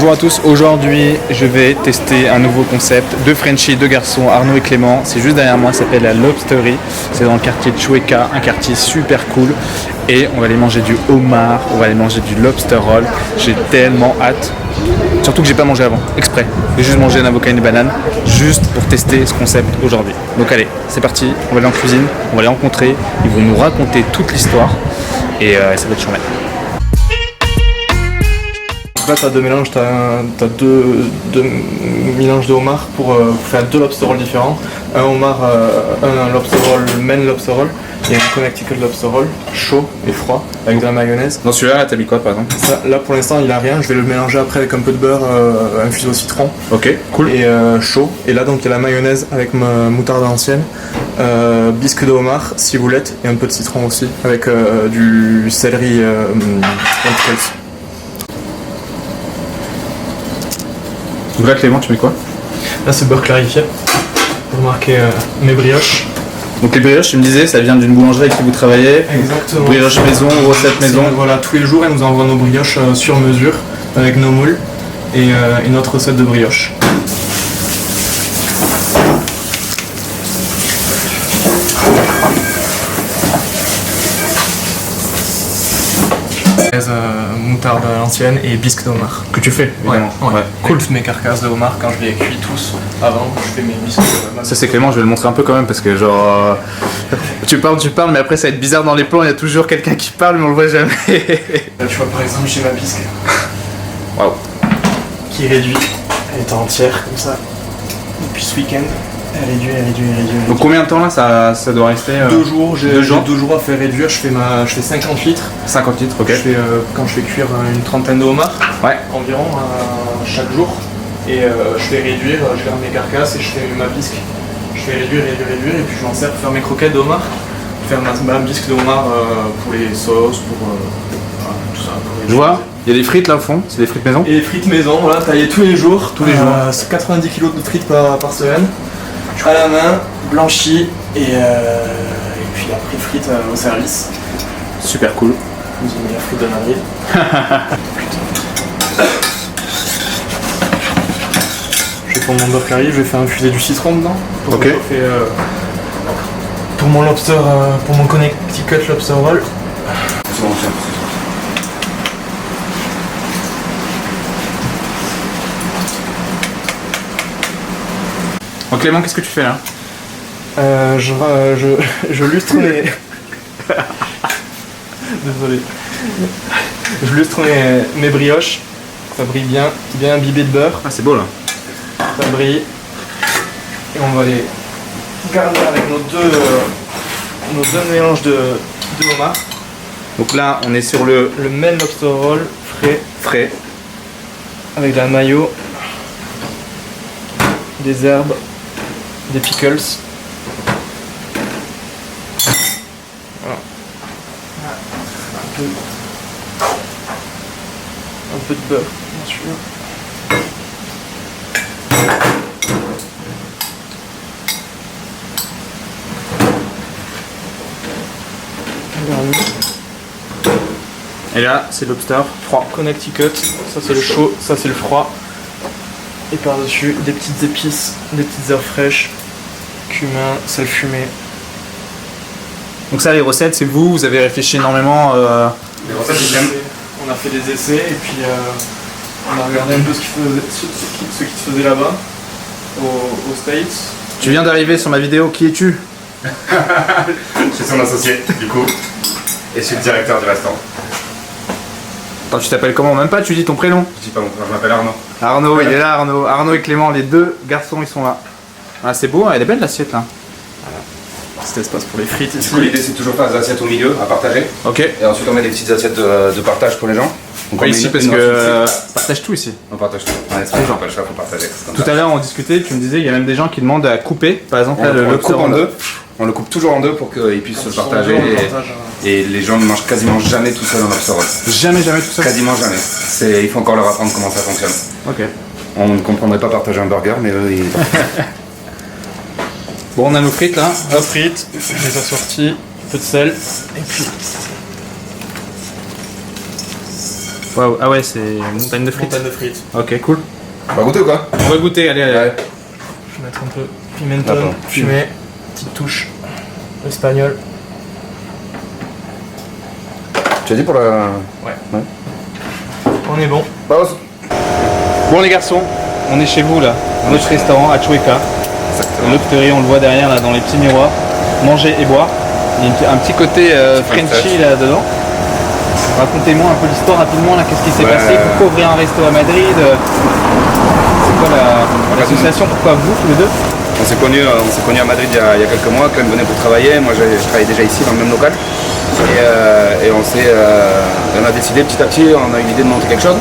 Bonjour à tous, aujourd'hui je vais tester un nouveau concept. Deux Frenchies, deux garçons, Arnaud et Clément. C'est juste derrière moi, ça s'appelle la Lobstery. C'est dans le quartier de Chueca, un quartier super cool. Et on va aller manger du homard, on va aller manger du lobster roll. J'ai tellement hâte. Surtout que j'ai pas mangé avant, exprès. J'ai juste mangé un avocat et une banane, juste pour tester ce concept aujourd'hui. Donc allez, c'est parti, on va aller en cuisine, on va les rencontrer, ils vont nous raconter toute l'histoire et ça va être chouette. Là, tu as deux mélanges, tu as deux mélanges de homard pour faire deux lobster rolls différents. Un homard, un lobster roll, main lobster roll, et un Connecticut lobster roll, chaud et froid, avec de la mayonnaise. Dans celui-là, t'as mis quoi par exemple? Ça, là pour l'instant, il a rien, je vais le mélanger après avec un peu de beurre infusé au citron. Ok, cool. Et chaud. Et là, donc, il y a la mayonnaise avec ma moutarde ancienne, bisque de homard, ciboulette et un peu de citron aussi, avec du céleri pickles. Donc là, Clément, tu mets quoi? Là, c'est beurre clarifié pour marquer mes brioches. Donc les brioches, tu me disais, ça vient d'une boulangerie avec qui vous travaillez? Exactement. Brioches maison, recettes maison. Voilà, tous les jours, elle nous envoie nos brioches sur mesure avec nos moules et une autre recette de brioche. Moutarde à l'ancienne et bisque de homard. Que tu fais, évidemment. Ouais. Cool. Mes carcasses de homard quand je les cuis tous avant, je fais mes bisques de homard. Ça c'est Clément, je vais le montrer un peu quand même parce que genre tu parles mais après ça va être bizarre dans les plans, il y a toujours quelqu'un qui parle mais on le voit jamais. Là tu vois par exemple j'ai ma bisque. Waouh. Qui est réduite, elle est entière comme ça. Depuis ce week-end, elle réduit. Donc combien de temps là ça doit rester 2 jours, j'ai 2 jours. 2 jours à faire réduire, je fais 50 litres. 50 litres, ok. Quand je fais cuire une trentaine de homards, ouais. Environ chaque jour. Et je fais réduire, je garde mes carcasses et je fais ma bisque. Je fais réduire et puis je m'en sers pour faire mes croquettes de homard, faire ma bisque de homard pour les sauces, pour tout ça. Je vois, il y a des frites là au fond, c'est des frites maison. Et des frites maison, voilà, taillées tous les jours. C'est 90 kg de frites par semaine. À la main, blanchies et puis après frites au service. Super cool. J'ai mis la frite de Madrid. Je vais prendre mon beurre curry, je vais faire infuser du citron dedans. Pour chauffer, pour mon lobster, pour mon Connecticut lobster roll. C'est bon, tiens. Donc Clément, qu'est-ce que tu fais là? Je lustre mes... Désolé. Je lustre mes brioches. Ça brille bien imbibé de beurre. Ah c'est beau là. Ça brille. Et on va les garnir avec nos deux mélanges de homard. Donc là on est sur le main lobster roll frais. Avec de la mayo, des herbes, des pickles. Voilà. Un peu de beurre, bien sûr. Et là c'est lobster froid. Connecticut, ça c'est le chaud, ça c'est le froid. Et par-dessus des petites épices, des petites herbes fraîches, cumin, sel fumé. Donc ça les recettes c'est vous avez réfléchi énormément Les recettes on a fait des essais et puis on a regardé un peu ce qui se faisait là-bas, aux States. Tu viens d'arriver sur ma vidéo, qui es-tu? Je suis son associé, du coup, et je suis le directeur du restaurant. Attends, tu t'appelles comment? Même pas, tu dis ton prénom. Je dis pas mon prénom, je m'appelle Arnaud. Arnaud, il est là, Arnaud. Arnaud et Clément, les deux garçons, ils sont là. Ah, c'est beau, elle est belle l'assiette là. Cet espace pour les frites Du ici. coup, l'idée c'est de toujours faire des assiettes au milieu, à partager. Ok. Et ensuite on met des petites assiettes de partage pour les gens. Donc on met ici une- parce une que ensuite, partage tout ici. on partage tout. Ouais, c'est pas le choix, faut partager. c'est comme Tout ça. à l'heure on discutait, tu me disais il y a même des gens qui demandent à couper, par exemple On, là on le le lobster coupe en roll. deux. On le coupe toujours en deux pour qu'ils puissent se partager. Et les gens ne mangent quasiment jamais tout seul un lobster roll. Jamais tout ça. Quasiment jamais. Il faut encore leur apprendre comment ça fonctionne. Ok. On ne comprendrait pas partager un burger, mais eux, ils... Bon, on a nos frites là. Hop, frites, les assortis, un peu de sel, et puis Waouh. Ah ouais, c'est montagne de frites. Montagne de frites. Ok, cool. On va goûter ou quoi? On va goûter, allez. Ouais. Je vais mettre un peu pimenton D'accord. fumé, petite touche espagnole. Tu as dit pour la... On est bon. Pause. Bon les garçons, on est chez vous là, dans notre restaurant à Chueca. L'Octerie, on le voit derrière là dans les petits miroirs. Manger et boire. Il y a un petit côté Frenchy là dedans. Racontez-moi un peu l'histoire rapidement là, qu'est-ce qui s'est passé, pourquoi ouvrir un resto à Madrid, c'est quoi l'association, pourquoi vous tous les deux? On s'est connus à Madrid il y a quelques mois, Clem venait pour travailler, moi je travaillais déjà ici dans le même local. Et on a décidé petit à petit, on a eu l'idée de monter quelque chose.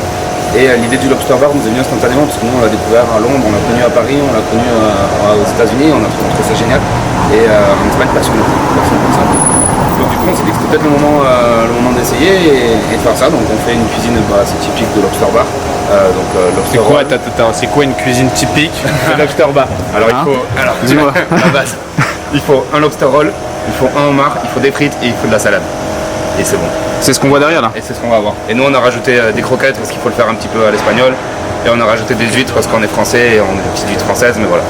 Et l'idée du Lobster Bar nous est venue instantanément parce que nous on l'a découvert à Londres, on l'a connu à Paris, on l'a connu aux États-Unis, on a trouvé ça génial. Et on n'est pas passionné, personne comme ça. Donc du coup on s'est dit que c'était peut-être le moment d'essayer et de faire ça. Donc on fait une cuisine assez typique de Lobster Bar. C'est quoi, c'est quoi une cuisine typique de Lobster Bar? Alors dis-moi. la base. Il faut un lobster roll, il faut un homard, il faut des frites et il faut de la salade. Et c'est bon. C'est ce qu'on voit derrière là. Et c'est ce qu'on va avoir. Et nous on a rajouté des croquettes parce qu'il faut le faire un petit peu à l'espagnol. Et on a rajouté des huîtres parce qu'on est français et on est des petites huîtres françaises, mais voilà.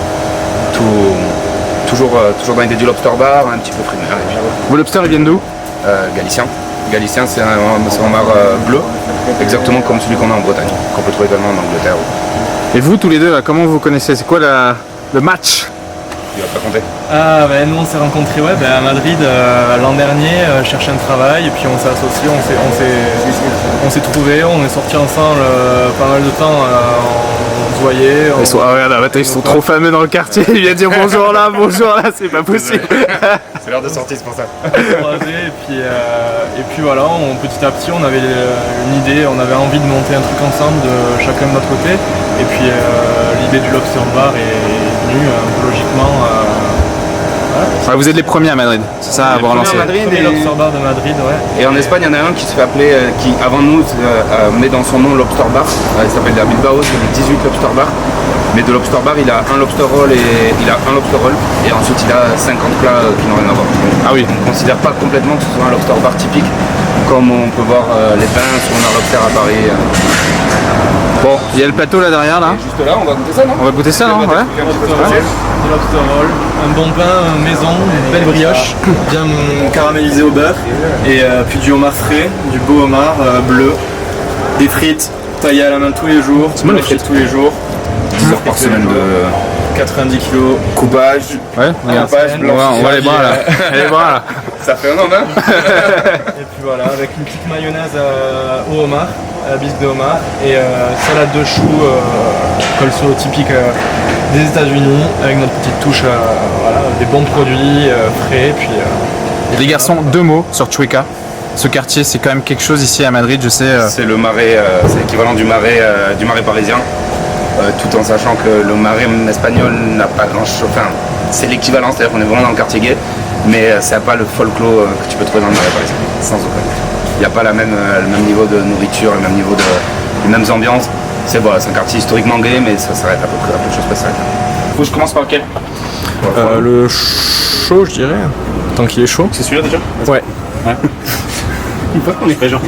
Toujours dans l'idée du Lobster Bar, un petit peu frit de mer. Vos lobsters ils viennent d'où? Galicien. Galicien c'est un homard bleu, exactement comme celui qu'on a en Bretagne, qu'on peut trouver également en Angleterre. Et vous tous les deux là, comment vous connaissez? C'est quoi le match? Il va pas compter. Ah ben nous on s'est rencontrés à Madrid l'an dernier, chercher un travail et puis on s'est associés, on s'est trouvés, on est sortis ensemble pas mal de temps, on se voyait. Ils sont trop fameux dans le quartier, il vient dire bonjour là, c'est pas possible. C'est l'heure de sortie, c'est pour ça. Et puis voilà, petit à petit on avait une idée, on avait envie de monter un truc ensemble de chacun de notre côté. Et puis l'idée du Lobster Bar est venue un peu logiquement. Ouais, vous êtes les premiers à Madrid, c'est ça, à avoir lancé. Le Lobster Bar de Madrid, ouais. Et en Espagne, il y en a un qui se fait appeler, qui avant nous met dans son nom Lobster Bar. Il s'appelle la Bilbao, c'est le 18 Lobster Bar. Mais de Lobster Bar, il a un lobster roll et ensuite il a 50 plats qui n'ont rien à voir. Ah oui. On ne considère pas complètement que ce soit un Lobster Bar typique, comme on peut voir les pains sur un lobster à Paris. Bon, il y a le plateau là derrière là. Et juste là, on va goûter ça, non? On va goûter ça, non? Ouais. Du lobster roll, un bon pain maison, une belle brioche, bien caramélisé au beurre, et puis du homard frais, du beau homard bleu, des frites taillées à la main tous les jours, bon, les frites tous les jours, 10 heures par semaine de 90 kilos. coupage. Ouais, regarde. On va les bras là. Les bras là. Ça fait un homme, hein? Et puis voilà, avec une petite mayonnaise au homard, à la bisque de homard, et salade de choux, coleslaw typique des États-Unis, avec notre petite touche, voilà, des bons produits frais. Puis, Les garçons, 2 mots sur Chueca. Ce quartier, c'est quand même quelque chose ici à Madrid, je sais. C'est le marais, c'est l'équivalent du marais parisien. Tout en sachant que le marais espagnol n'a pas grand chose. Enfin, c'est l'équivalent, c'est-à-dire qu'on est vraiment dans le quartier gay, mais ça n'a pas le folklore que tu peux trouver dans le marais parisien, sans aucun doute. Il n'y a pas le même niveau de nourriture, le même niveau les mêmes ambiances. C'est un quartier historiquement gay, mais ça s'arrête à peu de choses près. Faut que je commence par lequel? le chaud, je dirais, tant qu'il est chaud. C'est celui-là déjà? Ouais. Une fois qu'on est prêt, genre.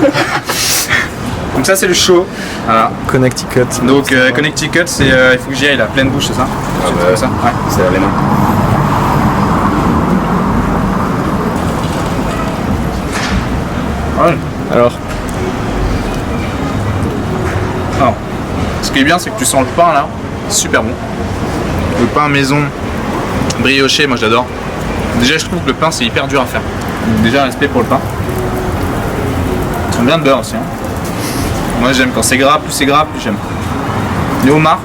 Donc ça c'est le chaud. Voilà. Connecticut. Donc Connecticut, c'est il faut que j'y aille là, pleine bouche, c'est ça? Comme ça. Ouais, c'est les mains. Ouais. Alors, ce qui est bien, c'est que tu sens le pain là, super bon. Le pain maison, brioché, moi j'adore. Déjà, je trouve que le pain c'est hyper dur à faire. Donc, déjà, respect pour le pain. Ils sont bien de beurre aussi. Hein. Moi j'aime quand c'est gras, plus j'aime. Les homards,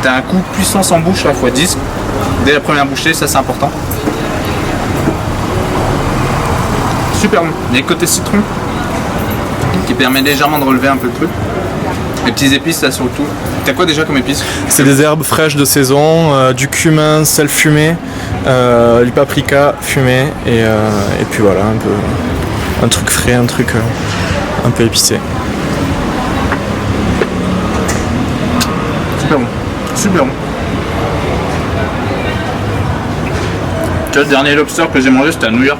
t'as un coup puissance en bouche là, x10. Dès la première bouchée, ça c'est important. Super bon. Il y a le côté citron qui permet légèrement de relever un peu le truc. Les petites épices là sur le tout. T'as quoi déjà comme épices? c'est des herbes fraîches de saison, du cumin, sel fumé, du paprika fumé, et puis voilà, un truc frais, un truc un peu épicé. Super bon. Super bon. Tu vois, le dernier lobster que j'ai mangé c'était à New York.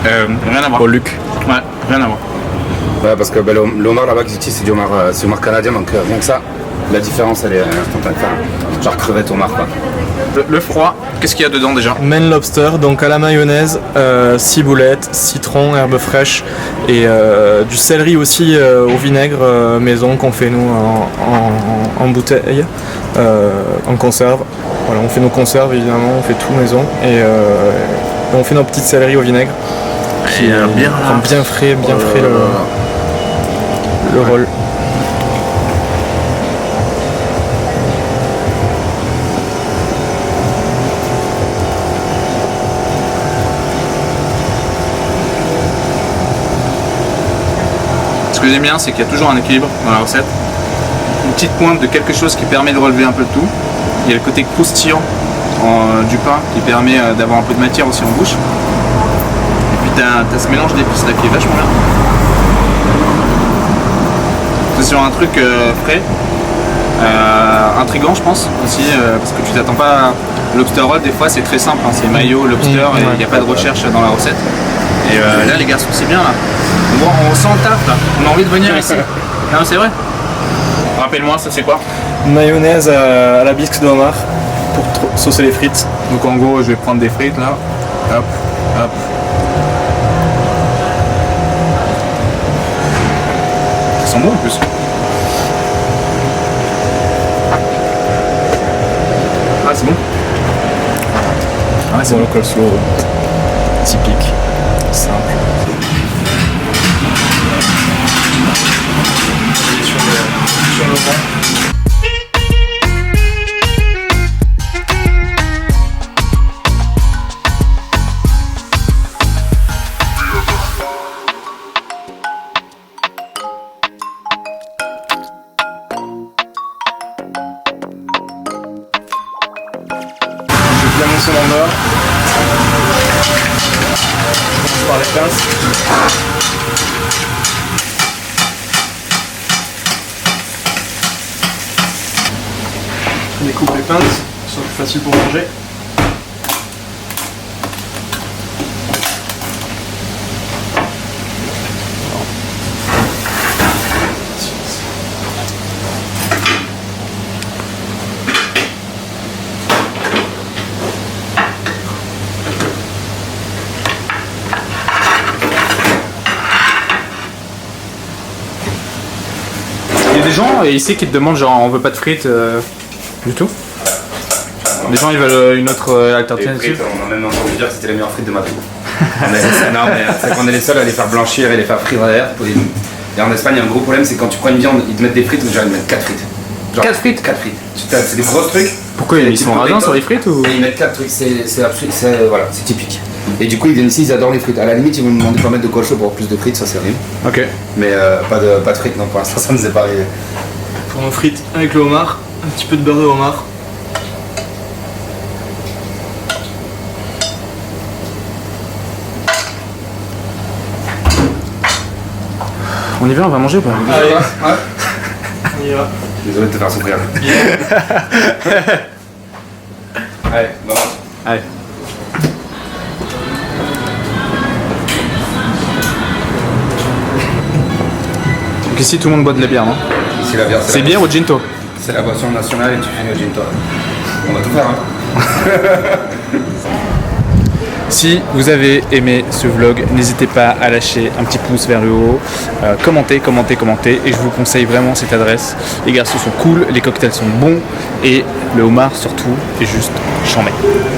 Rien à voir. Au Luc. Ouais, rien à voir. Ouais, parce que le homard là-bas qu'ils utilisent, c'est du homard canadien, donc rien que ça, la différence elle est instantanée. Enfin, genre crevette homard quoi. Le froid, qu'est-ce qu'il y a dedans déjà? Maine lobster, donc à la mayonnaise, ciboulette, citron, herbes fraîches et du céleri aussi au vinaigre maison qu'on fait nous en bouteille, en conserve. Voilà, on fait nos conserves évidemment, on fait tout maison et on fait nos petites céleris au vinaigre qui rend bien frais le rôle. Ce que j'aime bien, c'est qu'il y a toujours un équilibre dans la recette. Une petite pointe de quelque chose qui permet de relever un peu le tout. Il y a le côté croustillant du pain qui permet d'avoir un peu de matière aussi en bouche. Et puis t'as ce mélange d'épices là qui est vachement bien. C'est sur un truc frais, intriguant je pense aussi, parce que tu t'attends pas à lobster roll, des fois c'est très simple, hein, c'est mayo, lobster et il n'y a pas de recherche dans la recette. Et là les garçons c'est bien là, on sent le taf là, on a envie de venir ici. Non c'est vrai. Rappelle-moi ça c'est quoi? Mayonnaise à la bisque de homard pour saucer les frites. Donc en gros je vais prendre des frites là, hop, hop. Elles sont bons en plus. Ah c'est bon. Ah, c'est bon, le coleslaw typique, simple. Sur le vent. Bien mon salamandre. Je commence par les pinces. Je découpe les pinces, ce sera plus facile pour manger. Il y a des gens ici qui te demandent genre on veut pas de frites du tout. Les gens ils veulent une autre alternative. On a même entendu dire que c'était les meilleures frites de ma vie. Non mais c'est qu'on est les seuls à les faire blanchir et les faire frire à l'air. Et en Espagne il y a un gros problème, c'est quand tu prends une viande, ils te mettent des frites, genre ils mettent 4 frites. Genre 4 frites? 4 frites. C'est des gros trucs. Pourquoi ils sont radins sur les frites ou? Et ils mettent 4 trucs, voilà, c'est typique. Et du coup ils viennent ici, ils adorent les frites. À la limite ils vont me demander de pas mettre de cochon pour avoir plus de frites, ça c'est rien. Ok. Mais pas de frites non, pour l'instant ça nous est pas arrivé. Pour nos frites avec le homard, un petit peu de beurre de homard. On y va, on va manger ou pas? Allez, Ouais. on y va. Désolé de te faire souffrir. Allez, bon. Allez. Donc ici tout le monde boit de la bière, non? Ici la bière, C'est bière ou ginto? C'est la boisson nationale et tu finis au gin tonic. On va tout faire hein. Si vous avez aimé ce vlog, n'hésitez pas à lâcher un petit pouce vers le haut, commentez, et je vous conseille vraiment cette adresse. Les garçons sont cool, les cocktails sont bons et le homard surtout est juste chambé.